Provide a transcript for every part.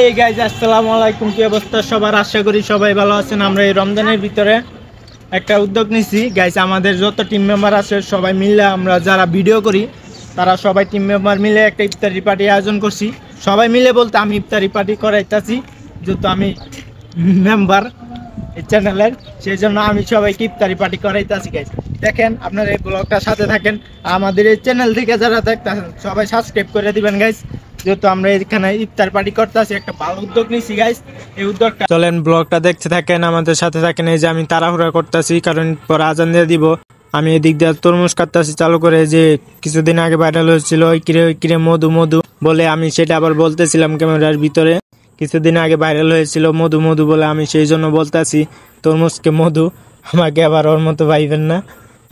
এই গাইজ আসসালামু আলাইকুম, কি অবস্থা সবার? আশা করি সবাই ভালো আছেন। আমরা এই রমজানের ভিতরে একটা উদ্যোগ নিছি গাইজ। আমাদের যত টিম মেম্বার আছে সবাই মিলে, আমরা যারা ভিডিও করি তারা সবাই টিম মেম্বার মিলে একটা ইফতারি পার্টি আয়োজন করছি। সবাই মিলে বলতে আমি ইফতারি পার্টি করাইতেছি, যেহেতু আমি মেম্বার এই চ্যানেলের, সেই জন্য আমি সবাইকে ইফতারি পার্টি করাইতেছি গাইজ। দেখেন আপনারা এই ব্লগটার সাথে থাকেন, আমাদের এই চ্যানেল থেকে যারা দেখতেছেন সবাই সাবস্ক্রাইব করে দিবেন গাইজ, যেহেতু আমরা এখানে ইফতার পার্টি করতেছি। একটা ভালো উদ্যোগ নিছি গাইজ। এই উদ্যোগটা চলেন ব্লগটা দেখতে থাকেন, আমাদের সাথে থাকেন। এই যে আমি তাড়াহুড়া করতেছি কারণ পর আজান দিয়ে দিব। আমি এদিক দিয়ে তরমুজ কাটতেছি চালু করে, যে কিছুদিন আগে ভাইরাল হয়েছিল ওই কিরে মধু মধু বলে, আমি সেটা আবার বলতেছিলাম ক্যামেরার ভিতরে। কিছুদিন আগে ভাইরাল হয়েছিল মধু মধু বলে, আমি সেই জন্য বলতেছি তরমুজকে মধু। আমাকে আবার ওর মতো ভাইবেন না।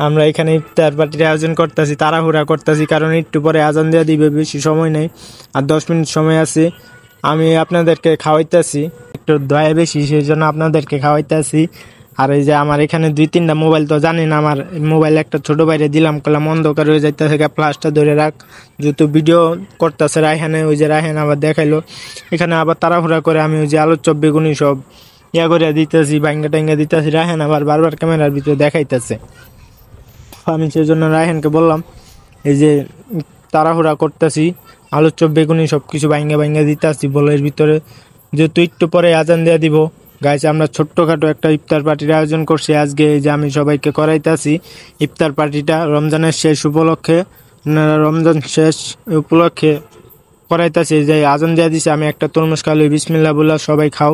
আমরা এখানে ইফতার পার্টির আয়োজন করতেছি, তাড়াহুড়া করতেছি কারণ একটু পরে আজান দিয়ে দিবে, বেশি সময় নেই, আর 10 মিনিট সময় আছে। আমি আপনাদেরকে খাওয়াইতেছি, একটু দয়া বেশি, সেই জন্য আপনাদেরকে খাওয়াইতেছি। আর এই যে আমার এখানে 2-3টা মোবাইল, তো জানেন আমার মোবাইল একটা ছোট বাইরে দিলাম, কলাম অন্ধকার হয়ে যাইতেছে, ফ্লাশটা ধরে রাখ, যেহেতু ভিডিও করতেছে রায়হানে। ওই যে রায়হান আবার দেখাইলো এখানে, আবার তাড়াহুড়া করে আমি ওই যে আলুর চপ বেগুনি সব করে দিতেছি, ভাঙ্গা টাঙ্গা দিতেছি। রায়হান আবার বারবার ক্যামেরার ভিতরে দেখাইতেছে। আমি সেই জন্য রায়হানকে বললাম এই যে তাড়াহুড়া করতেছি, আলুর চপ বেগুনি সব কিছু ভাঙ্গা দিতেছি বলের ভিতরে, যেহেতু একটু পরে আজান দিয়ে দিব গাইস। আমরা ছোট্টখাটো একটা ইফতার পার্টির আয়োজন করছি আজকে, এই যে আমি সবাইকে করাইতেছি ইফতার পার্টিটা রমজানের শেষ উপলক্ষে। আপনারা রমজান শেষ উপলক্ষে করাইতেছি, যে আজান দিয়ে দিছে। আমি একটা তরমুজ খাইলো, বিসমিল্লাহ বলে সবাই খাও।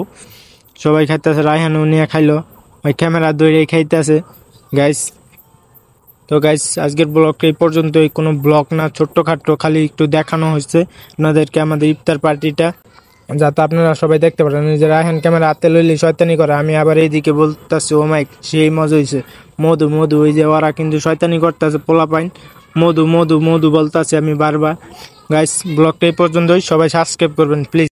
সবাই খাইতেছে, রায়হানও নিয়ে খাইলো, ওই ক্যামেরা দৌড়ে খাইতেছে গাইস। তো গাইস আজকের ব্লগটা এই পর্যন্তই, কোনো ব্লগ না, ছোট্টখাটো খালি একটু দেখানো হয়েছে আপনাদেরকে আমাদের ইফতার পার্টিটা, যাতে আপনারা সবাই দেখতে পারেন। যে রায়হান ক্যামেরা হাতে লইলে শয়তানি করে, আমি আবার এইদিকে বলতেছি ও মাইক সেই মজা হয়েছে মধু মধু। ওই যে ওরা কিন্তু শয়তানি করতেছে, পোলা পাইন মধু মধু মধু বলতেছে আমি বারবার। গাইস ব্লগটা এই পর্যন্তই, সবাই সাবস্ক্রাইব করবেন প্লিজ।